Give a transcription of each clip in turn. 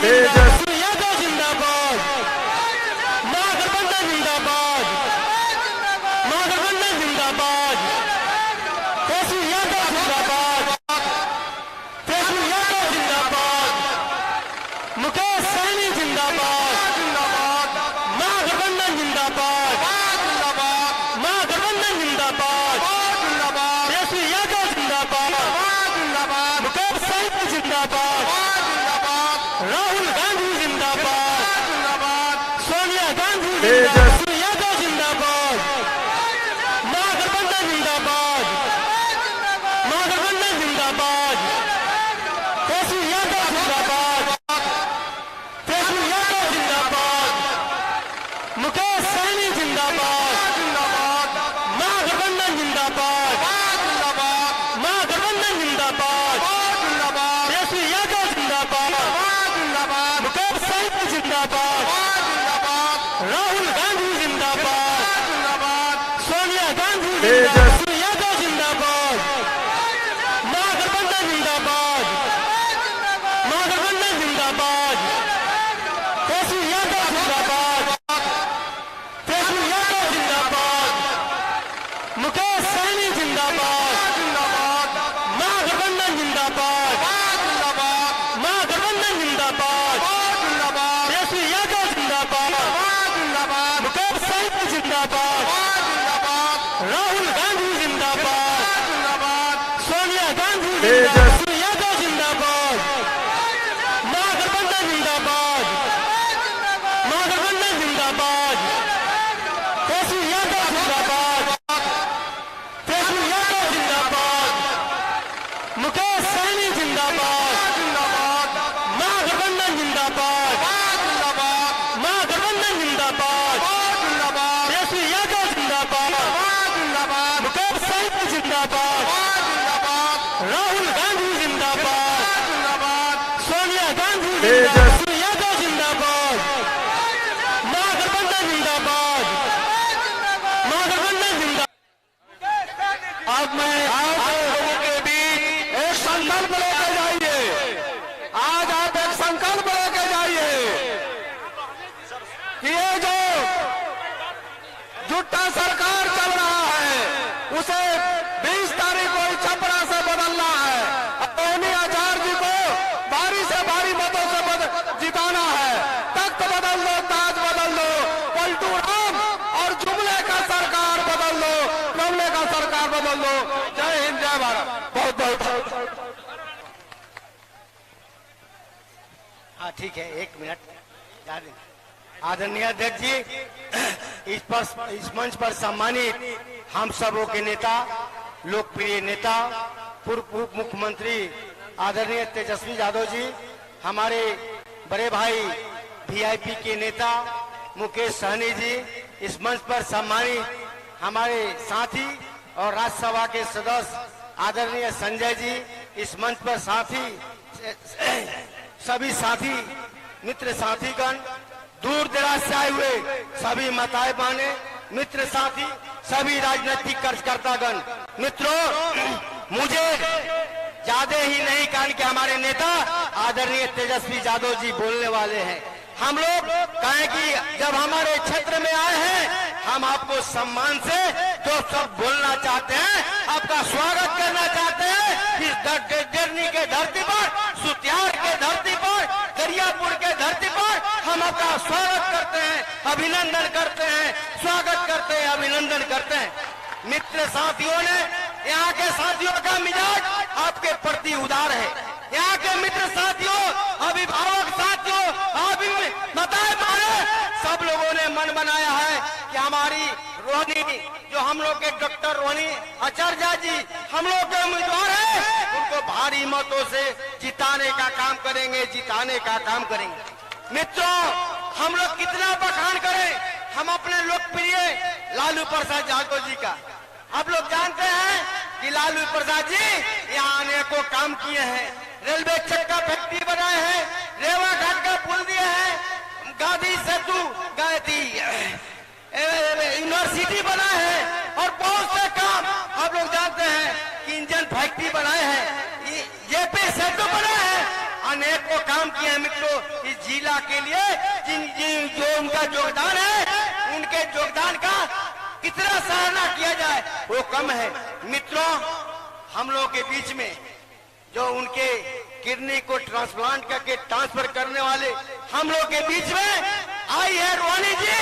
तेजस्वी यादव जिंदाबाद, महागठबंधन जिंदाबाद, महागठबंधन जिंदाबाद, तेजस्वी यादव जिंदाबाद, तेजस्वी यादव जिंदाबाद, मुकेश सहनी जिंदाबाद, महागठबंधन जिंदाबाद, महागठबंधन जिंदाबाद, तेजस्वी यादव जिंदाबाद, मुकेश सहनी जिंदाबाद, राहुल गांधी जिंदाबाद, सोनिया गांधी तेजस्वी यादव जिंदाबाद, महागठबंधन जिंदाबाद, महागठबंधन जिंदाबाद, तेजस्वी यादव जिंदाबाद, तेजस्वी यादव जिंदाबाद, मुकेश सहनी जिंदाबाद, महागठबंधन जिंदाबाद, महागठबंधन जिंदाबाद, तेजस्वी यादव जिंदाबाद, मुकेश सहनी जिंदाबाद, राहुल गांधी जिंदाबाद, सोनिया गांधी तेजस्वी यादव जिंदाबाद, महागठबंधन जिंदाबाद, महागठबंधन जिंदाबाद, तेजस्वी यादव जिंदाबाद, तेजस्वी यादव जिंदाबाद, मुकेश सहनी जिंदाबाद, महागठबंधन जिंदाबाद, महागठबंधन जिंदाबाद, तेजस्वी यादव जिंदाबाद, मुकेश सहनी जिंदाबाद, राहुल गांधी जिंदाबाद, सोनिया गांधी तेजस्वी यादव जिंदाबाद, महागठबंधन जिंदाबाद, महागठबंधन जिंदाबाद, तेजस्वी यादव जिंदाबाद, तेजस्वी यादव जिंदाबाद, मुकेश सहनी जिंदाबाद, महागठबंधन जिंदाबाद, महागठबंधन जिंदाबाद, तेजस्वी यादव जिंदाबाद, मुकेश सहनी जिंदाबाद, राहुल गांधी जिंदाबाद, सोनिया गांधी तेजस्वी यादव जिंदाबाद, महागठबंधन जिंदाबाद, महागठबंधन जिंदाबाद। अब मैं आप लोगों के बीच एक संकल्प लेकर जाइए, आज आप एक संकल्प लेकर जाइए कि ये जो झूठा सरकार चल रहा है उसे 20 तारीख को छपरा से बदलना है। टोनी आचार्य जी को भारी से भारी मतों से जिताना है। तख्त बदल दो, ताज बदल दो, पलटू राम और जुमले का सरकार बदल दो, जुमले का सरकार बदल दो। जय हिंद, जय भारत। बहुत बहुत हाँ ठीक है, 1 मिनट। आदरणीय अध्यक्ष जी, इस मंच पर सम्मानित हम सबों के नेता, लोकप्रिय नेता, पूर्व उप मुख्यमंत्री आदरणीय तेजस्वी यादव जी, हमारे बड़े भाई वीआईपी के नेता मुकेश सहनी जी, इस मंच पर सम्मानित हमारे साथी और राज्यसभा के सदस्य आदरणीय संजय जी, इस मंच पर साथी सभी साथी मित्र साथीगण, दूर दराज से आए हुए सभी माताएं बहनें, मित्र साथी, सभी राजनीतिक कार्यकर्तागण, मित्रों, मुझे ज्यादा ही नहीं कारण कि हमारे नेता आदरणीय तेजस्वी यादव जी बोलने वाले हैं। हम लोग कहें कि जब हमारे क्षेत्र में आए हैं, हम आपको सम्मान से जो सब बोलना चाहते हैं, आपका स्वागत करना चाहते हैं। इस जर्नी के धरती पर, सुतियार के धरती पर, दरियापुर के धरती पर हम आपका स्वागत करते हैं, अभिनंदन करते हैं, स्वागत करते हैं, अभिनंदन करते हैं। मित्र साथियों ने, यहाँ के साथियों का मिजाज आपके प्रति उदार है। यहाँ के मित्र साथियों, अभिभावक साथियों, बताए मारे, सब लोगों ने मन बनाया है कि हमारी रोहिणी, जो हम लोग के डॉक्टर रोहिणी आचार्य जी हम लोग के उम्मीदवार हैं, उनको भारी मतों से जिताने का काम करेंगे, जिताने का काम करेंगे। मित्रों, हम लोग कितना बखान करें हम अपने लोकप्रिय लालू प्रसाद यादव जी का। आप लोग जानते हैं कि लालू प्रसाद जी यहाँ आने को काम किए हैं, रेलवे चक्का फैक्ट्री बनाए हैं, रेवा घाट का पुल दिए हैं, गांधी सेतु यूनिवर्सिटी बनाए हैं और बहुत से काम आप लोग जानते हैं कि इंजन फैक्ट्री बनाए हैं, ये पे सेतु बनाए हैं, अनेकों काम काम किए हैं मित्रों इस जिला के लिए, जो उनका योगदान है, उनके योगदान का कितना सराहना किया जाए वो कम है। मित्रों, हम लोगों के बीच में जो उनके किडनी को ट्रांसप्लांट करके ट्रांसफर करने वाले हम लोग के बीच में आई है रोहानी जी,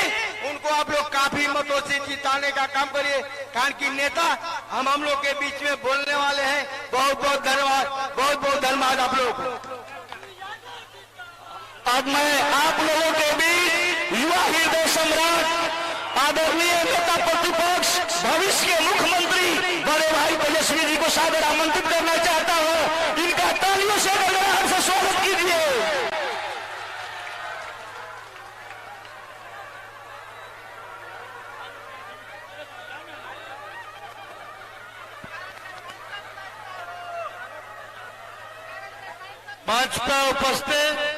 उनको आप लोग काफी मतों से जिताने का काम करिए, कारण की नेता हम लोग के बीच में बोलने वाले हैं। बहुत बहुत धन्यवाद, बहुत बहुत धन्यवाद आप लोग। अब मैं आप लोगों के बीच युवा हृदय सम्राट आदरणीय नेता प्रतिपक्ष भविष्य के मुख्यमंत्री बड़े भाई तेजस्वी जी को सादर आमंत्रित करना चाहता हूं। इनका तालियों से गड़गड़ाहट से स्वागत कीजिए। मंच पर उपस्थित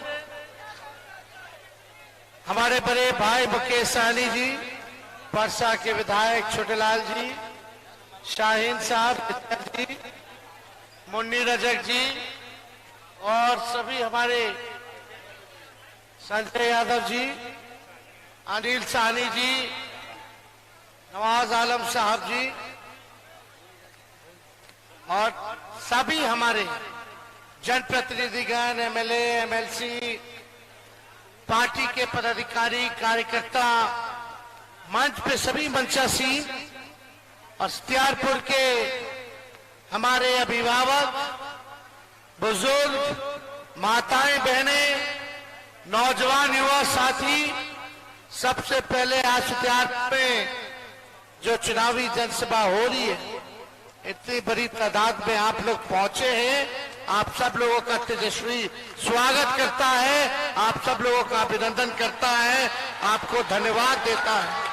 हमारे बड़े भाई मुकेश सहनी जी, परसा के विधायक छोटेलाल जी, शाहीन साहब जी, मुन्नी रजक जी और सभी हमारे संजय यादव जी, अनिल साहनी जी, नवाज आलम साहब जी और सभी हमारे जनप्रतिनिधिगण, एमएलए, एमएलसी, पार्टी के पदाधिकारी, कार्यकर्ता, मंच पे सभी मंचासीन और सत्यारपुर के हमारे अभिभावक, बुजुर्ग, माताएं, बहनें, नौजवान, युवा साथी, सबसे पहले आज सत्यारपुर में जो चुनावी जनसभा हो रही है, इतनी बड़ी तादाद में आप लोग पहुंचे हैं, आप सब लोगों का तेजस्वी स्वागत करता है, आप सब लोगों का अभिनंदन करता है, आपको धन्यवाद देता है।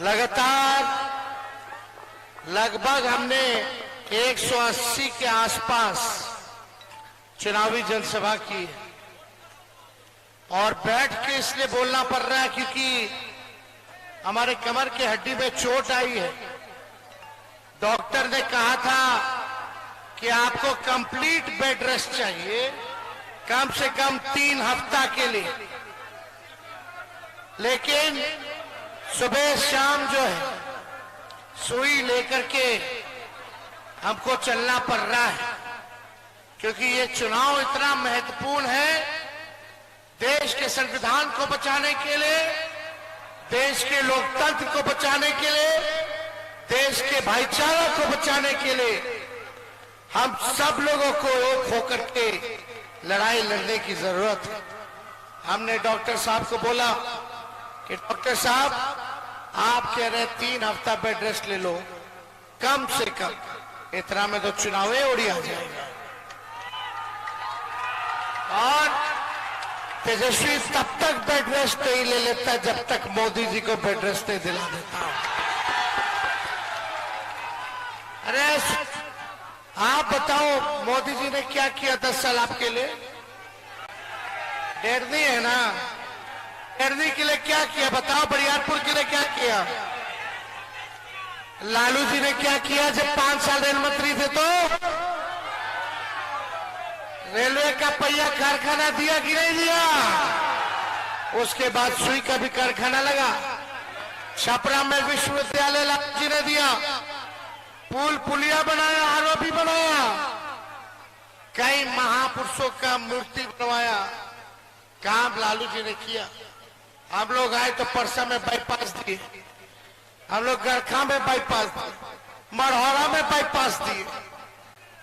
लगातार लगभग हमने 180 के आसपास चुनावी जनसभा की है और बैठ के इसलिए बोलना पड़ रहा है क्योंकि हमारे कमर की हड्डी में चोट आई है। डॉक्टर ने कहा था कि आपको कंप्लीट बेड रेस्ट चाहिए, कम से कम 3 हफ्ता के लिए, लेकिन सुबह शाम जो है सुई लेकर के हमको चलना पड़ रहा है क्योंकि ये चुनाव इतना महत्वपूर्ण है। देश के संविधान को बचाने के लिए, देश के लोकतंत्र को बचाने के लिए, देश के भाईचारा को बचाने के लिए हम सब लोगों को एक होकर के लड़ाई लड़ने की जरूरत है। हमने डॉक्टर साहब को बोला कि डॉक्टर साहब आप कह रहे 3 हफ्ता बेड रेस्ट ले लो, कम से कम इतना में तो चुनाव उड़ी आ जाएगा। और तेजस्वी तब तक बेड रेस्ट नहीं ले लेता जब तक मोदी जी को बेड रेस्ट नहीं दिला देता। अरे आप बताओ मोदी जी ने क्या किया 10 साल आपके लिए? डेढ़नी है ना, डेढ़नी के लिए क्या किया बताओ? बरियारपुर के लिए क्या किया? लालू जी ने क्या किया जब 5 साल रेल मंत्री थे? तो रेलवे का पहिया कारखाना दिया कि नहीं दिया? उसके बाद सुई का भी कारखाना लगा। छपरा में विश्वविद्यालय लालू जी ने दिया, पुल पुलिया बनाया, आरओबी बनाया, कई महापुरुषों का मूर्ति बनवाया, काम लालू जी ने किया। हम लोग आए तो परसा में बाईपास दिए, हम लोग गरखा में बाईपास दिए, मढ़ौरा में बाईपास दिए,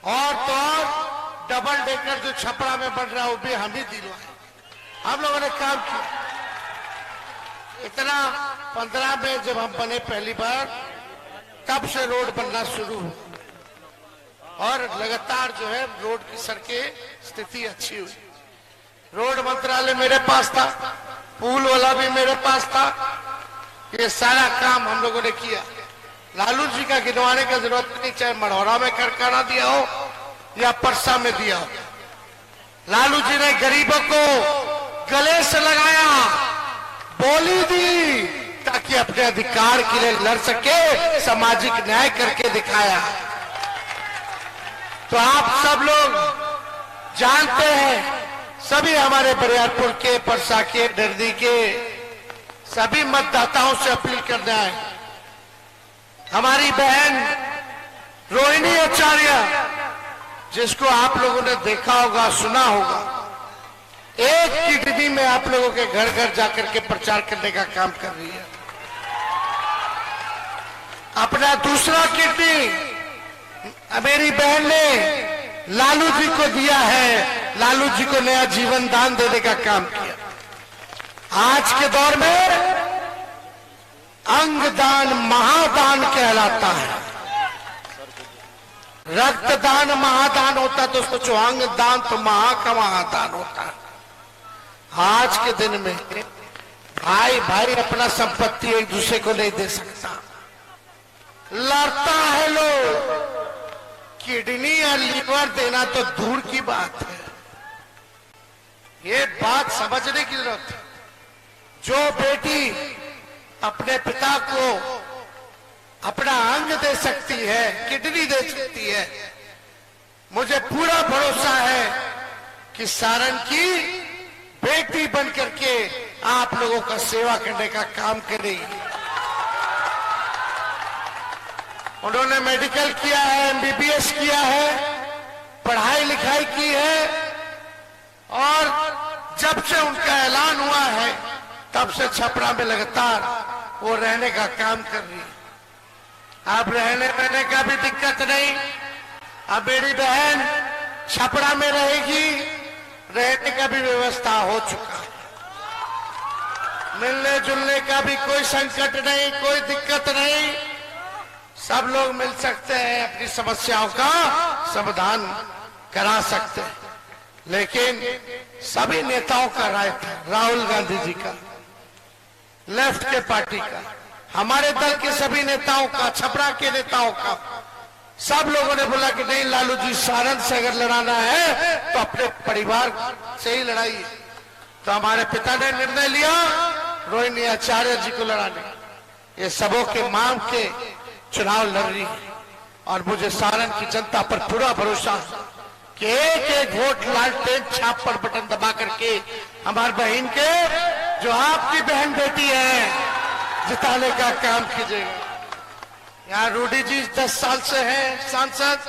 और तो और डबल डेकर जो छपरा में बन रहा है वो भी हम ही दिलवाए। हम लोगों ने काम किया इतना। 15 में जब हम बने पहली बार, तब से रोड बनना शुरू हुआ और लगातार जो है रोड की सड़कें स्थिति अच्छी हुई। रोड मंत्रालय मेरे पास था, पुल वाला भी मेरे पास था, ये सारा काम हम लोगों ने किया। लालू जी का गिनवाने का जरूरत नहीं, चाहे मढ़ौरा में कारखाना दिया हो या परसा में दिया हो। लालू जी ने गरीबों को गले से लगाया, बोली दी ताकि अपने अधिकार के लिए लड़ सके, सामाजिक न्याय करके दिखाया। तो आप सब लोग जानते हैं, सभी हमारे बरियारपुर के, परसा के, दर्दी के सभी मतदाताओं से अपील करना है, हमारी बहन रोहिणी आचार्य, जिसको आप लोगों ने देखा होगा, सुना होगा, एक किडनी में आप लोगों के घर घर जाकर के प्रचार करने का काम कर रही है। अपना दूसरा किडनी मेरी बहन ने लालू जी को दिया है, लालू जी को नया जीवन दान देने का काम किया। आज के दौर में अंगदान महादान कहलाता है। रक्तदान महादान होता तो सोचो, अंगदान तो महा का महादान होता है। आज के दिन में भाई भाई अपना संपत्ति एक दूसरे को नहीं दे सकता, लड़ता है लोग। किडनी या लीवर देना तो दूर की बात है, ये बात समझने की जरूरत है। जो बेटी अपने पिता को अपना अंग दे सकती है, किडनी दे सकती है, मुझे पूरा भरोसा है कि सारण की बेटी बनकर के आप लोगों का सेवा करने का काम करेगी। उन्होंने मेडिकल किया है, एमबीबीएस किया है, पढ़ाई लिखाई की है, और जब से उनका ऐलान हुआ है तब से छपरा में लगातार वो रहने का काम कर रही है। अब रहने का भी दिक्कत नहीं, अब मेरी बहन छपरा में रहेगी, रहने का भी व्यवस्था हो चुका है। मिलने जुलने का भी कोई संकट नहीं, कोई दिक्कत नहीं, सब लोग मिल सकते हैं, अपनी समस्याओं का समाधान करा सकते हैं। लेकिन सभी नेताओं का राय था, राहुल गांधी जी का, लेफ्ट के पार्टी का, हमारे दल के सभी नेताओं का, छपरा के नेताओं का, सब लोगों ने बोला कि नहीं, लालू जी सारण से अगर लड़ाना है तो अपने परिवार से ही लड़ाइए। तो हमारे पिता ने निर्णय लिया रोहिणी आचार्य जी को लड़ाने। ये सबों के मांग के चुनाव लड़ रही है, और मुझे सारण की जनता पर पूरा भरोसा है कि एक एक वोट लालटेन छाप पर बटन दबा करके हमारी बहन के, जो आपकी बहन बेटी है, जिताने का काम कीजिएगा। यहाँ रूडी जी 10 साल से हैं सांसद,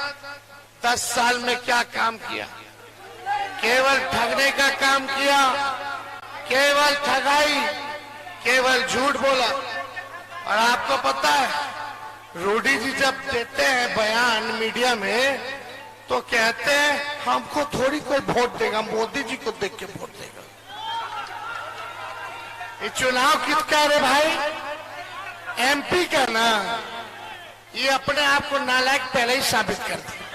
10 साल में क्या काम किया? केवल ठगने का काम किया, केवल ठगाई, केवल झूठ बोला। और आपको पता है, रूडी जी जब देते हैं बयान मीडिया में तो कहते हैं हमको थोड़ी कोई वोट देगा, मोदी जी को देख के वोट देगा। ये चुनाव किसका रे भाई? एमपी का ना। ये अपने आप को नालायक पहले ही साबित कर दिया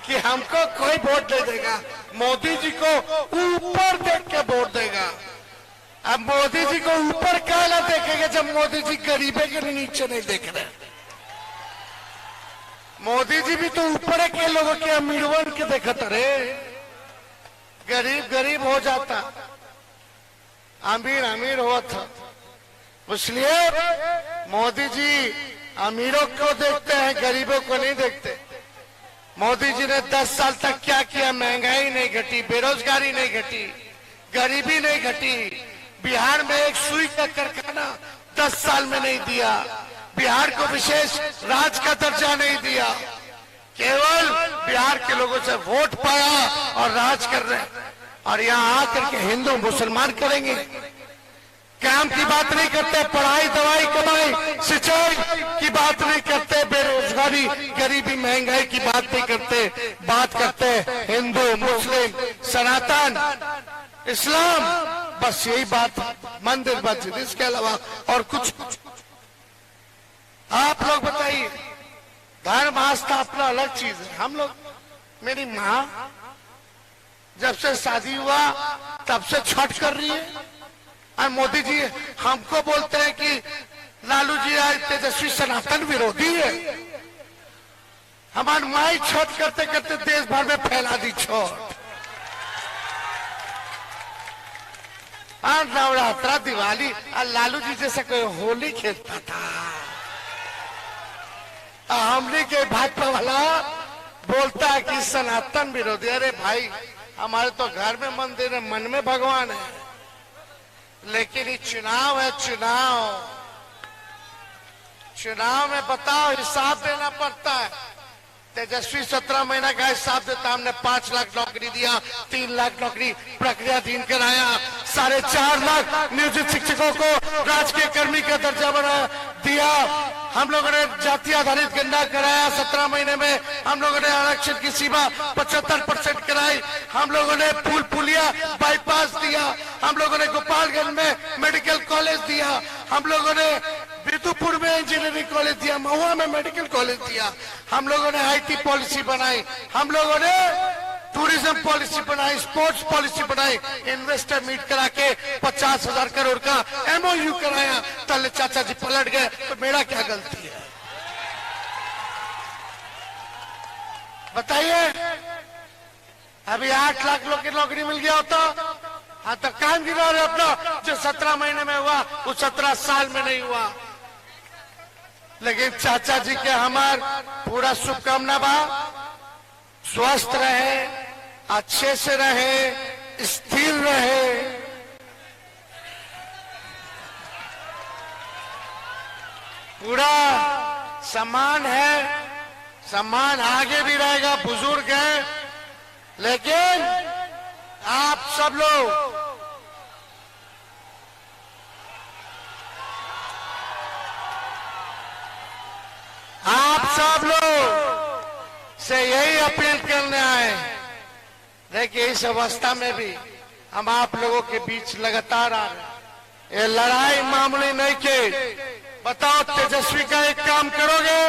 कि हमको कोई वोट नहीं देगा, मोदी जी को ऊपर देख के वोट देगा। अब मोदी जी को ऊपर काला देखेगा जब मोदी जी गरीबे के नीचे नहीं देख रहे। मोदी जी भी तो ऊपर के लोगों के, अमीरों के देखत रे। गरीब गरीब हो जाता, अमीर अमीर हुआ था। इसलिए मोदी जी अमीरों को देखते हैं, गरीबों को नहीं देखते। मोदी जी ने 10 साल तक क्या किया? महंगाई नहीं घटी, बेरोजगारी नहीं घटी, गरीबी नहीं घटी। बिहार में एक सुई का कारखाना 10 साल में नहीं दिया, बिहार को विशेष राज्य का दर्जा नहीं दिया। केवल बिहार के लोगों से वोट पाया और राज कर रहे हैं। और यहाँ आकर के हिंदू मुसलमान करेंगे, काम की बात नहीं करते, पढ़ाई दवाई कमाई सिंचाई की बात नहीं करते, बेरोजगारी गरीबी महंगाई की बात नहीं करते। बात करते हिंदू मुस्लिम सनातन इस्लाम, बस यही बात, मंदिर मस्जिद, इसके अलावा और कुछ। आप लोग बताइए, धर्म आस्था अपना अलग चीज है। हम लोग, मेरी माँ जब से शादी हुआ तब से छठ कर रही है, और मोदी जी हमको बोलते हैं कि लालू जी आज तेजस्वी सनातन विरोधी है। हमारी माई छठ करते करते देश भर में फैला दी छठ। हाँ, नवरात्रा दिवाली और लालू जी जैसा कोई होली खेलता था। हमने के भाजपा वाला बोलता है कि सनातन विरोधी। अरे भाई, हमारे तो घर में मंदिर है, मन में भगवान है, लेकिन ये चुनाव है। चुनाव में बताओ, हिसाब देना पड़ता है। तेजस्वी 17 महीना का हिसाब देता, हमने 5 लाख नौकरी दिया, 3 लाख नौकरी प्रक्रियाधीन कराया, 4.5 लाख नियोजित शिक्षकों को राजकीय कर्मी का दर्जा बना दिया, हम लोगों ने जाति आधारित गणना कराया, 17 महीने में हम लोगों ने आरक्षण की सीमा 75% कराई, हम लोगों ने पुल पुलिया बाईपास दिया, हम लोगों ने गोपालगंज में मेडिकल कॉलेज दिया, हम लोगों ने बिरदुपुर में इंजीनियरिंग कॉलेज दिया, महुआ में मेडिकल कॉलेज दिया, हम लोगों ने IT पॉलिसी बनाई, हम लोगों ने टूरिज्म पॉलिसी बनाई, स्पोर्ट्स पॉलिसी बनाई, इन्वेस्टर मीट करा के 50,000 करोड़ का MOU कराया। तले चाचा जी पलट गए, तो मेरा क्या गलती है बताइए? अभी 8 लाख लोग की नौकरी मिल गया होता, हाँ, तो काम गिरा रहे अपना। जो 17 महीने में हुआ वो 17 साल में नहीं हुआ। लेकिन चाचा जी के हमार पूरा शुभकामना बा, स्वस्थ रहे, अच्छे से रहे, स्थिर रहे। पूरा सम्मान है, सम्मान आगे भी रहेगा, बुजुर्ग है, लेकिन आप सब लोग से यही अपील करने आए। देखिए, इस अवस्था में भी हम आप लोगों के बीच लगातार आ रहे। ये लड़ाई मामूली नहीं के। बताओ, तेजस्वी का एक काम करोगे?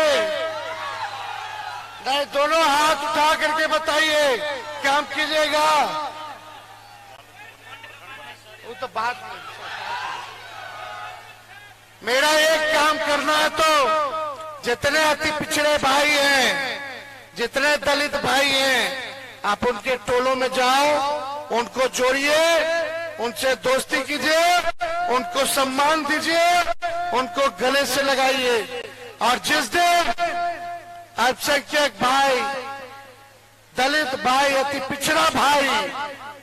नहीं, दोनों हाथ उठा करके बताइए, काम कीजिएगा। वो तो बात नहीं। मेरा एक काम करना है, तो जितने अति पिछड़े भाई हैं, जितने दलित भाई हैं, आप उनके टोलों में जाओ, उनको जोड़िए, उनसे दोस्ती कीजिए, उनको सम्मान दीजिए, उनको गले से लगाइए। और जिस दिन अल्पसंख्यक भाई, दलित भाई, अति पिछड़ा भाई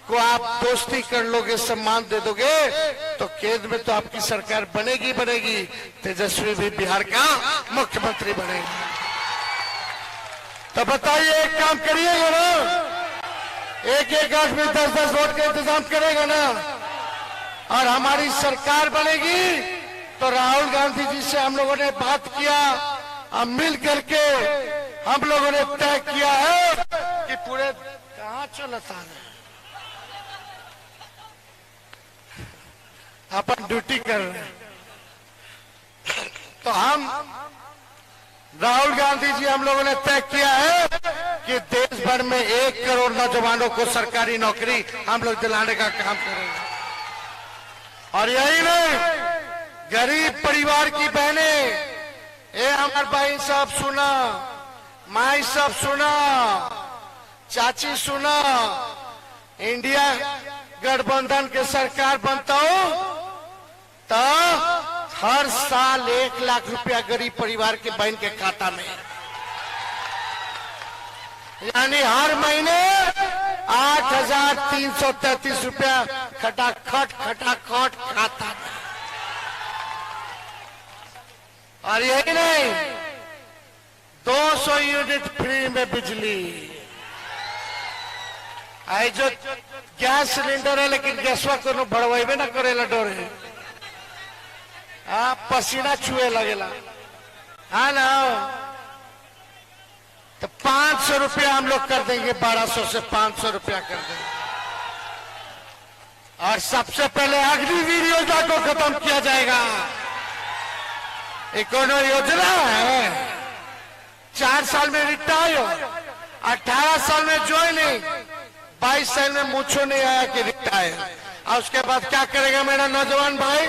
को आप दोस्ती कर लोगे, सम्मान दे दोगे, तो केंद्र में तो आपकी सरकार बनेगी बनेगी, तेजस्वी भी बिहार का मुख्यमंत्री बनेगा। तो बताइए, एक काम करिएगा ना? एक आदमी 10-10 वोट का इंतजाम करेगा ना? और हमारी सरकार बनेगी तो राहुल गांधी जी से हम लोगों ने बात किया, हम मिल करके हम लोगों ने तय किया है कि पूरे कहाँ चलता है, अपन ड्यूटी कर रहे हैं। तो हम राहुल गांधी जी, हम लोगों ने तय किया है कि देश भर में 1 करोड़ नौजवानों को सरकारी नौकरी हम लोग दिलाने का काम करेंगे। और यही नहीं, गरीब परिवार की बहनें, ये हमारे भाई साहब सुना, माई साहब सुना, चाची सुना, इंडिया गठबंधन के सरकार बनता हो तो हर साल 1 लाख रुपया गरीब परिवार के बहन के खाता में, यानी हर महीने 8,333 रुपया खटाखट खाता में। और यही नहीं, 200 यूनिट फ्री में बिजली। आई जो गैस सिलेंडर है, लेकिन गैसवा को बढ़वाइबे ना करेला, डोरे पसीना छुए लगेला, हाँ ना? तो 500 रुपया हम लोग कर देंगे, 1200 से 500 रुपया कर देंगे। और सबसे पहले अग्निवीर योजना को खत्म किया जाएगा। एक योजना है, 4 साल में रिटायर हो, 18 साल में ज्वाइनिंग, 22 साल में मुझे नहीं आया कि रिटायर। और उसके बाद क्या करेगा मेरा नौजवान भाई?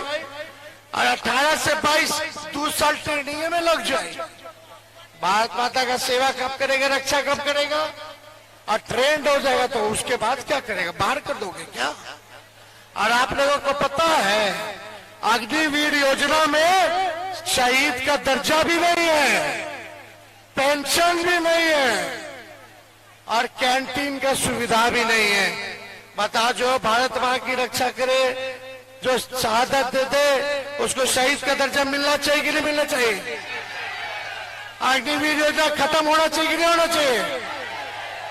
और 18 से 22 2 साल ट्रेनिंग में लग जाए। भारत माता का सेवा कब करेगा, रक्षा कब करेगा? और ट्रेंड हो जाएगा तो उसके बाद क्या करेगा? बाहर कर दोगे क्या? और आप लोगों को पता है अग्निवीर योजना में शहीद का दर्जा भी नहीं है, पेंशन भी नहीं है और कैंटीन का सुविधा भी नहीं है। बता, जो भारत मां की रक्षा करे, जो शहादत दे दे, उसको शहीद का दर्जा मिलना चाहिए कि नहीं मिलना चाहिए? अग्निवीर योजना खत्म होना चाहिए कि नहीं होना चाहिए?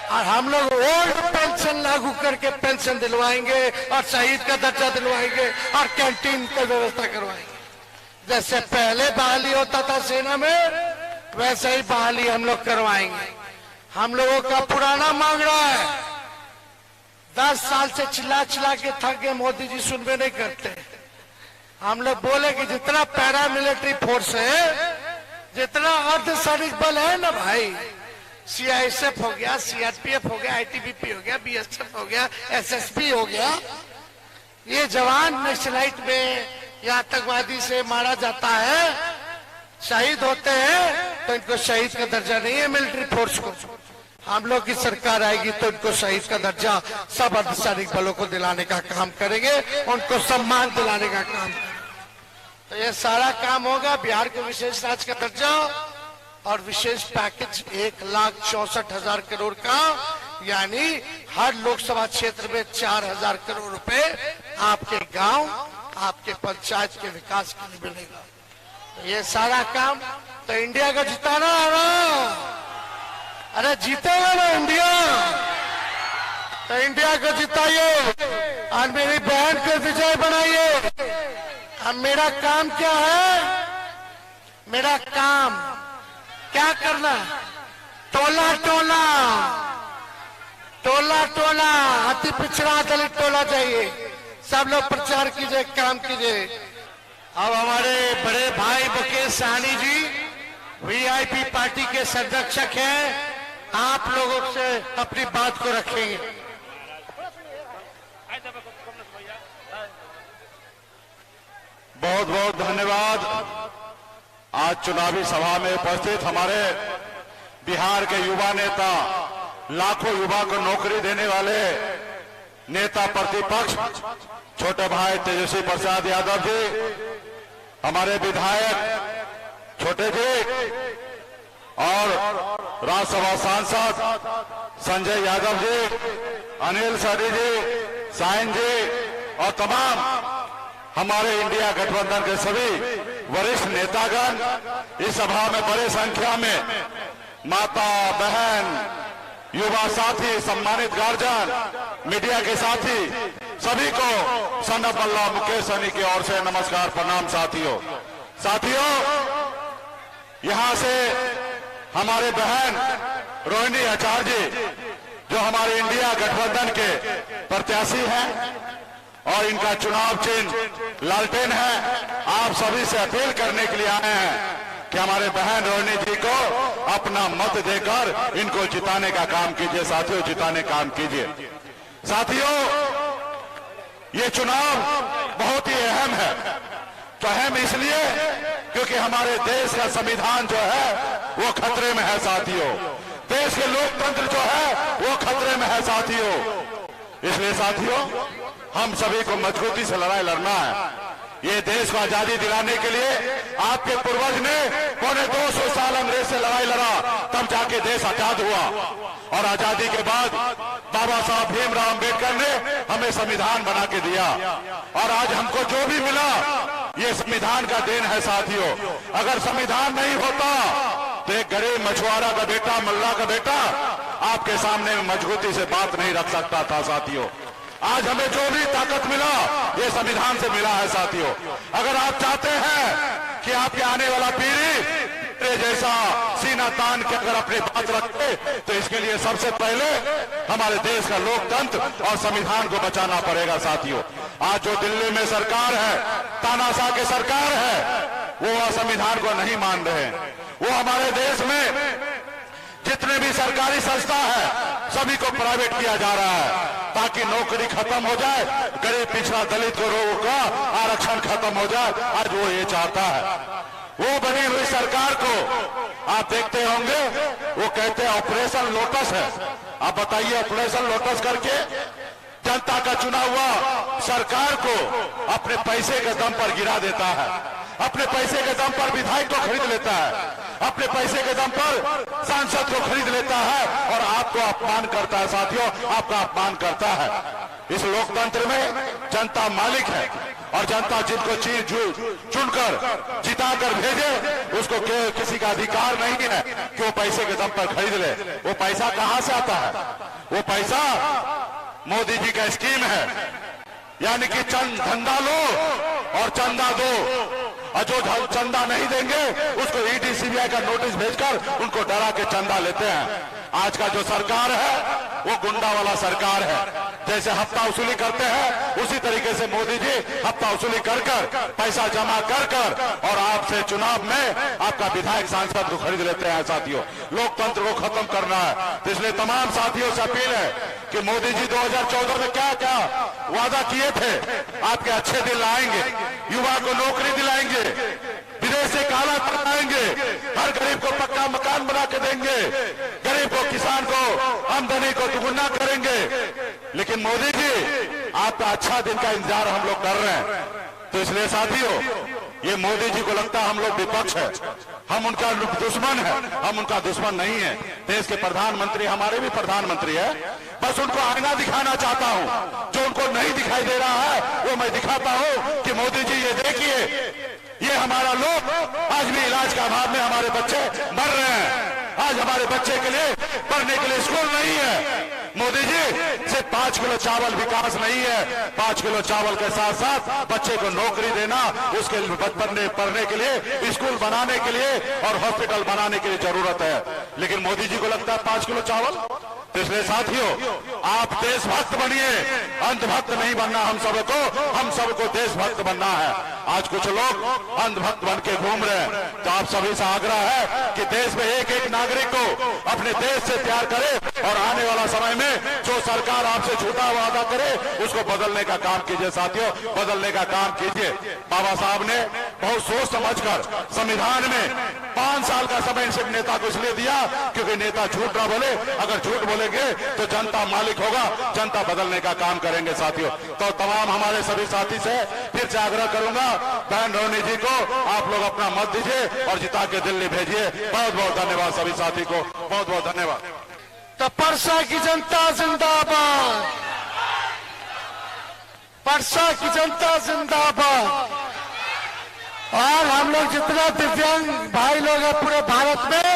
और हम लोग ओल्ड पेंशन लागू करके पेंशन दिलवाएंगे और शहीद का दर्जा दिलवाएंगे और कैंटीन की व्यवस्था करवाएंगे। जैसे पहले बहाली होता था सेना में, वैसे ही बहाली हम लोग करवाएंगे। हम लोगों का पुराना मांग रहा है, 10 साल से चिल्ला चिल्ला के थक गए, मोदी जी सुनवे नहीं करते। हम लोग बोले कि जितना पैरा मिलिट्री फोर्स है, जितना अर्धसैनिक बल है ना भाई, सीआईएसएफ हो गया, सीआरपीएफ हो गया, आईटीबीपी हो गया, बीएसएफ हो गया, एसएसपी हो गया, ये जवान नक्सलाइट में या आतंकवादी से मारा जाता है, शहीद होते हैं, तो इनको शहीद का दर्जा नहीं है मिलिट्री फोर्स को। हम लोग की सरकार आएगी तो इनको शहीद का दर्जा सब अर्धसैनिक बलों को दिलाने का काम करेंगे, उनको सम्मान दिलाने का काम करेंगे। तो ये सारा काम होगा। बिहार को विशेष राज्य का दर्जा और विशेष पैकेज 1,64,000 करोड़ का, यानी हर लोकसभा क्षेत्र में 4,000 करोड़ रुपए आपके गांव, आपके पंचायत के विकास के लिए मिलेगा। तो ये सारा काम तो इंडिया को जिताना है ना। अरे जीतेगा ना इंडिया, तो इंडिया को जिताइए और मेरी बहन को विजय बनाइए। अब मेरा काम क्या है? मेरा काम क्या करना? टोला टोला टोला टोला अति पिछड़ा दलित टोला चाहिए। सब लोग प्रचार कीजिए, काम कीजिए। अब हमारे बड़े भाई मुकेश सहनी जी वीआईपी पार्टी के संरक्षक हैं, आप लोगों से अपनी बात को रखेंगे। बहुत बहुत धन्यवाद। आज चुनावी सभा में उपस्थित हमारे बिहार के युवा नेता, लाखों युवा को नौकरी देने वाले नेता प्रतिपक्ष छोटे भाई तेजस्वी प्रसाद यादव जी, हमारे विधायक छोटे जी और राज्यसभा सांसद संजय यादव जी, अनिल सरी जी, साइन जी और तमाम हमारे इंडिया गठबंधन के सभी वरिष्ठ नेतागण इस सभा में बड़े संख्या में, माता बहन, युवा साथी, सम्मानित गार्जियन, मीडिया के साथी, सभी को सन ऑफ अल्लाह मुकेश सहनी की ओर से नमस्कार, प्रणाम। साथियों, यहां से हमारे बहन रोहिणी आचार्य जी, जो हमारे इंडिया गठबंधन के प्रत्याशी हैं और इनका चुनाव चिन्ह लालटेन है, आप सभी से अपील करने के लिए आए हैं कि हमारे बहन रोहिणी जी को अपना मत देकर इनको जिताने का काम कीजिए। साथियों, जिताने का काम कीजिए। साथियों, ये चुनाव बहुत ही अहम है। तो अहम इसलिए क्योंकि हमारे देश का संविधान जो है वो खतरे में है। साथियों, देश के लोकतंत्र जो है वो खतरे में है। साथियों, इसलिए साथियों, हम सभी को मजबूती से लड़ाई लड़ना है। ये देश को आजादी दिलाने के लिए आपके पूर्वज ने 250 साल अंग्रेज से लड़ाई लड़ा, तब जाके देश आजाद हुआ। और आजादी के बाद बाबा साहब भीमराव अम्बेडकर ने हमें संविधान बना के दिया और आज हमको जो भी मिला ये संविधान का देन है। साथियों, अगर संविधान नहीं होता तो एक गरीब मछुआरा का बेटा, मल्ला का बेटा आपके सामने मजबूती से बात नहीं रख सकता था। साथियों, आज हमें जो भी ताकत मिला ये संविधान से मिला है। साथियों, अगर आप चाहते हैं कि आपके आने वाला पीढ़ी जैसा सीना तान के अगर अपनी बात रखे, तो इसके लिए सबसे पहले हमारे देश का लोकतंत्र और संविधान को बचाना पड़ेगा। साथियों, आज जो दिल्ली में सरकार है, तानाशाह की सरकार है, वो संविधान को नहीं मान रहे हैं। वो हमारे देश में जितने भी सरकारी संस्था है सभी को प्राइवेट किया जा रहा है ताकि नौकरी खत्म हो जाए, गरीब पिछड़ा दलित को रोका आरक्षण खत्म हो जाए। आज वो ये चाहता है। वो बनी हुई सरकार को आप देखते होंगे, वो कहते हैं ऑपरेशन लोटस है। आप बताइए, ऑपरेशन लोटस करके जनता का चुना हुआ सरकार को अपने पैसे के दम पर गिरा देता है, अपने पैसे के दम पर विधायक को खरीद लेता है, अपने पैसे के दम पर सांसद को खरीद लेता है और आपको अपमान करता है। साथियों, आपका अपमान करता है। इस लोकतंत्र में जनता मालिक है और जनता जिनको चुनकर जिताकर भेजे उसको किसी का अधिकार नहीं है कि वो पैसे के दम पर खरीद ले। वो पैसा कहां से आता है? वो पैसा मोदी जी का स्कीम है, यानी कि धंधा लो और चंदा दो, और जो चंदा नहीं देंगे उसको ईडी सीबीआई का नोटिस भेजकर उनको डरा के चंदा लेते हैं। आज का जो सरकार है वो गुंडा वाला सरकार है। जैसे हफ्ता वसूली करते हैं उसी तरीके से मोदी जी हफ्ता वसूली कर पैसा जमा कर और आपसे चुनाव में आपका विधायक सांसद को खरीद लेते हैं। साथियों, लोकतंत्र को खत्म करना है। तो इसलिए तमाम साथियों से अपील है कि मोदी जी 2014 में क्या क्या वादा किए थे, आपके अच्छे दिन लाएंगे, युवा को नौकरी दिलाएंगे, विदेश से काला बनाएंगे, हर गरीब को पक्का मकान बना के देंगे, गरीब को किसान को आमदनी को दुगुना करेंगे। लेकिन मोदी जी आपका अच्छा दिन का इंतजार हम लोग कर रहे हैं। तो इसलिए साथियों, ये मोदी जी को लगता है हम लोग विपक्ष है, हम उनका दुश्मन है। हम उनका दुश्मन नहीं है। देश के प्रधानमंत्री हमारे भी प्रधानमंत्री है। बस उनको आईना दिखाना चाहता हूं, जो उनको नहीं दिखाई दे रहा है वो मैं दिखाता हूं कि मोदी जी ये देखिए, ये हमारा लोग आज भी इलाज का अभाव में हमारे बच्चे मर रहे हैं। आज हमारे बच्चे के लिए पढ़ने के लिए स्कूल नहीं है। मोदी जी सिर्फ 5 किलो चावल विकास नहीं है, 5 किलो चावल के साथ साथ बच्चे को नौकरी देना, उसके पढ़ने के लिए स्कूल बनाने के लिए और हॉस्पिटल बनाने के लिए जरूरत है। लेकिन मोदी जी को लगता है 5 किलो चावल। तो इसलिए साथियों, आप देशभक्त बनिए, अंधभक्त नहीं बनना। हम सबको देशभक्त बनना है। आज कुछ लोग अंधभक्त बन के घूम रहे हैं। तो आप सभी से आग्रह है कि देश में एक एक नागरिक को अपने देश से प्यार करे और आने वाला समय में जो सरकार आपसे झूठा वादा करे उसको बदलने का काम कीजिए। साथियों, बदलने का काम कीजिए। बाबा साहब ने बहुत सोच समझकर संविधान में 5 साल का समय सिर्फ नेता को इसलिए दिया क्योंकि नेता झूठ ना बोले। अगर झूठ बोलेंगे तो जनता मालिक होगा, जनता बदलने का काम करेंगे। साथियों, तो तमाम हमारे सभी साथी से फिर से आग्रह करूंगा, बहन रोनी जी को आप लोग अपना मत दीजिए और जिता के दिल्ली भेजिए। बहुत बहुत धन्यवाद सभी साथी को, बहुत बहुत धन्यवाद। तो परसा की जनता जिंदाबाद, परसा की जनता जिंदाबाद। और हम लोग जितना दिव्यांग भाई लोग हैं पूरे भारत में,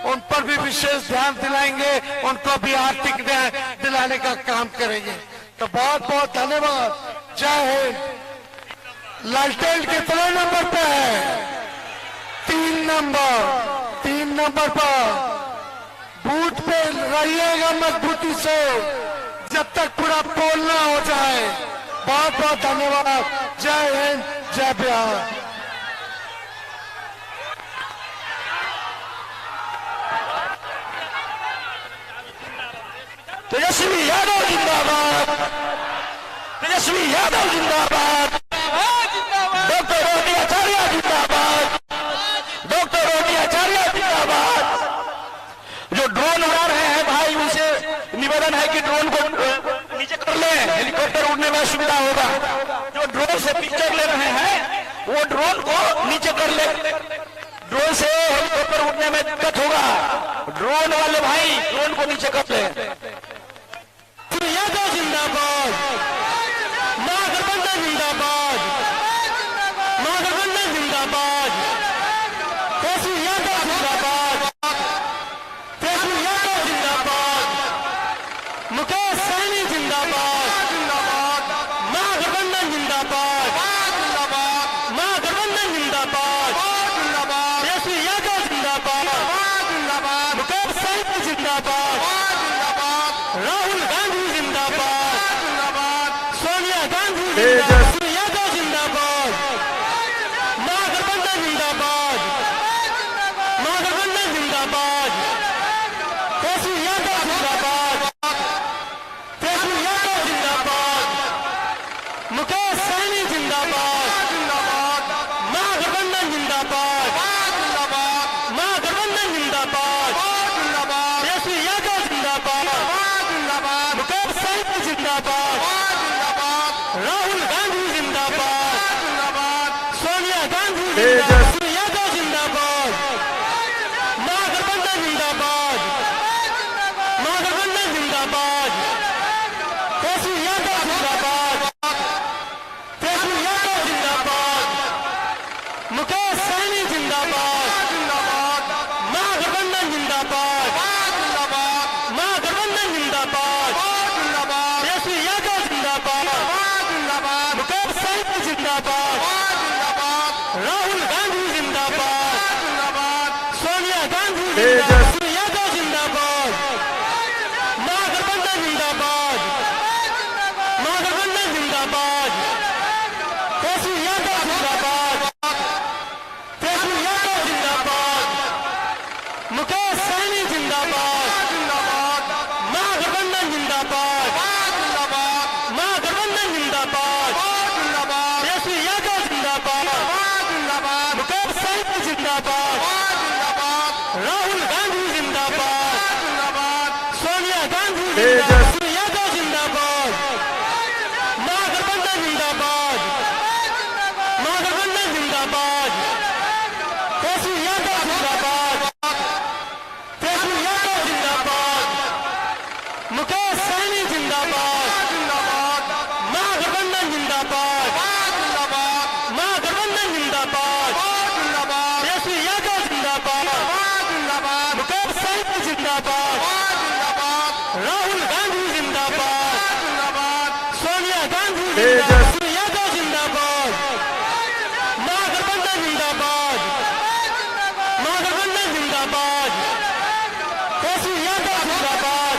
उन पर भी विशेष ध्यान दिलाएंगे, उनको भी आर्थिक न्याय दिलाने का काम करेंगे। तो बहुत बहुत धन्यवाद। जय हिंद। लालटेन कितने नंबर पे है? 3 नंबर पर बूथ पे रहिएगा मजबूती से जब तक पूरा पोल ना हो जाए। बहुत बहुत धन्यवाद। जय हिंद, जय बिहार। तेजस्वी यादव जिंदाबाद, तेजस्वी यादव जिंदाबाद, डॉक्टर रोटी आचार्य जिंदाबाद, डॉक्टर रोटी आचार्य जिंदाबाद। जो ड्रोन उड़ा रहे हैं भाई, उनसे निवेदन है कि ड्रोन को नीचे कर ले, हेलीकॉप्टर उड़ने में सुविधा होगा। जो ड्रोन से पिक्चर ले रहे हैं वो ड्रोन को नीचे कर ले, ड्रोन से हेलीकॉप्टर उड़ने में दिक्कत होगा। ड्रोन वाले भाई ड्रोन को नीचे कर ले। यादव जिंदाबाद, महागठबंधन जिंदाबाद, महागठबंधन जिंदाबाद, तेजस्वी यादव जिंदाबाद, तेजस्वी यादव जिंदाबाद, मुकेश सहनी जिंदाबाद, महागठबंधन जिंदाबाद, महागठबंधन जिंदाबाद, तेजस्वी यादव जिंदाबाद, मुकेश सहनी जिंदाबाद, राहुल गांधी जिंदाबाद, सोनिया गांधी यादव जिंदाबाद, महागठबंधन जिंदाबाद, महागठबंधन जिंदाबाद, तेजस्वी यादव जिंदाबाद, तेजस्वी यादव जिंदाबाद, मुकेश सहनी जिंदाबाद, महागठबंधन जिंदाबाद, महागठबंधन जिंदाबाद, तेजस्वी यादव जिंदाबाद, मुकेश सहनी जिंदाबाद। जिंदाबाद, राहुल गांधी जिंदाबाद, सोनिया गांधी जिंदाबाद, यादव जिंदाबाद, महागठबंधन जिंदाबाद, महागठबंधन जिंदाबाद, तेजस्वी यादव जिंदाबाद, तेजस्वी यादव जिंदाबाद, मुकेश सहनी जिंदाबाद, महागठबंधन जिंदाबाद, महागठबंधन जिंदाबाद, तेजस्वी यादव जिंदाबाद, मुकेश सहनी जिंदाबाद, राहुल गांधी जिंदाबाद, सोनिया गांधी जिंदाबाद, यादव जिंदाबाद, महागठबंधन जिंदाबाद, महागठबंधन जिंदाबाद, तेजस्वी यादव जिंदाबाद, तेजस्वी यादव जिंदाबाद, मुकेश सहनी जिंदाबाद, महागठबंधन जिंदाबाद, महागठबंधन जिंदाबाद, तेजस्वी यादव जिंदाबाद, मुकेश सहनी जिंदाबाद, राहुल गांधी जिंदाबाद, सोनिया गांधी जिंदाबाद, यादव जिंदाबाद, महागठबंधन जिंदाबाद, महागठबंधन जिंदाबाद, तेजस्वी यादव जिंदाबाद, तेजस्वी यादव जिंदाबाद, मुकेश सहनी जिंदाबाद, महागठबंधन जिंदाबाद, महागठबंधन जिंदाबाद, तेजस्वी यादव जिंदाबाद, मुकेश सहनी जिंदाबाद, राहुल गांधी जिंदाबाद, सोनिया गांधी जिंदाबाद, यादव जिंदाबाद, महागठबंधन जिंदाबाद, महागठबंधन जिंदाबाद, तेजस्वी यादव जिंदाबाद,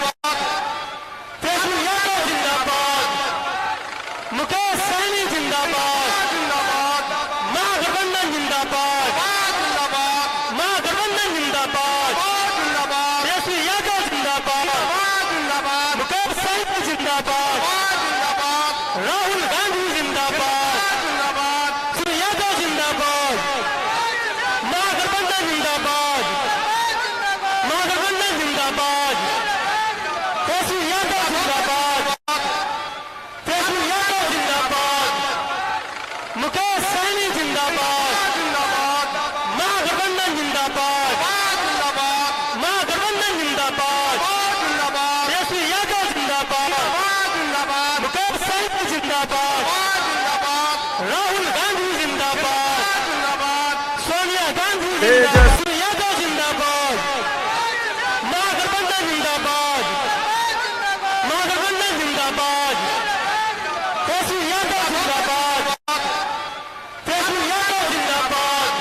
तेजस्वी यादव जिंदाबाद, मुकेश सहनी जिंदाबाद, महागठबंधन जिंदाबाद, महागठबंधन जिंदाबाद, तेजस्वी यादव जिंदाबाद, मुकेश सहनी जिंदाबाद, राहुल गांधी जिंदाबाद, यादव जिंदाबाद, महागठबंधन जिंदाबाद, महागठबंधन जिंदाबाद, तेजस्वी यादव जिंदाबाद, तेजस्वी यादव जिंदाबाद, मुकेश सहनी जिंदाबाद, महागठबंधन जिंदाबाद, महागठबंधन जिंदाबाद, तेजस्वी यादव जिंदाबाद, मुकेश सहनी जिंदाबाद, राहुल गांधी जिंदाबाद, सोनिया गांधी जिंदाबाद, यादव जिंदाबाद, महागठबंधन जिंदाबाद, महागठबंधन जिंदाबाद, तेजस्वी यादव जिंदाबाद, तेजस्वी यादव जिंदाबाद,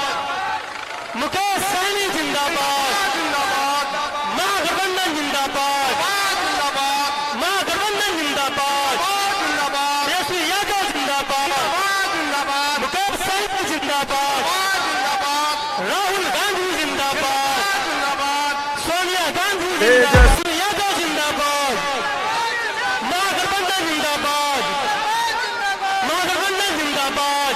मुकेश सहनी जिंदाबाद, महागठबंधन जिंदाबाद, महागठबंधन जिंदाबाद, तेजस्वी यादव जिंदाबाद, मुकेश सहनी जिंदाबाद, राहुल गांधी जिंदाबाद, सोनिया गांधी जिंदाबाद, यादव जिंदाबाद, महागठबंधन जिंदाबाद, महागठबंधन जिंदाबाद,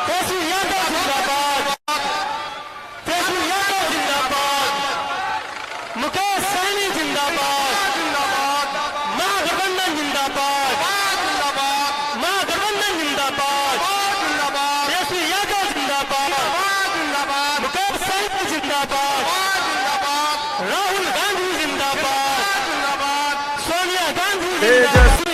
तेजस्वी यादव जिंदाबाद, तेजस्वी यादव जिंदाबाद, मुकेश सहनी जिंदाबाद, महागठबंधन जिंदाबाद, महागठबंधन जिंदाबाद, तेजस्वी यादव जिंदाबाद, मुकेश सहनी जिंदाबाद, राहुल गांधी जिंदाबाद, सोनिया गांधी जिंदाबाद,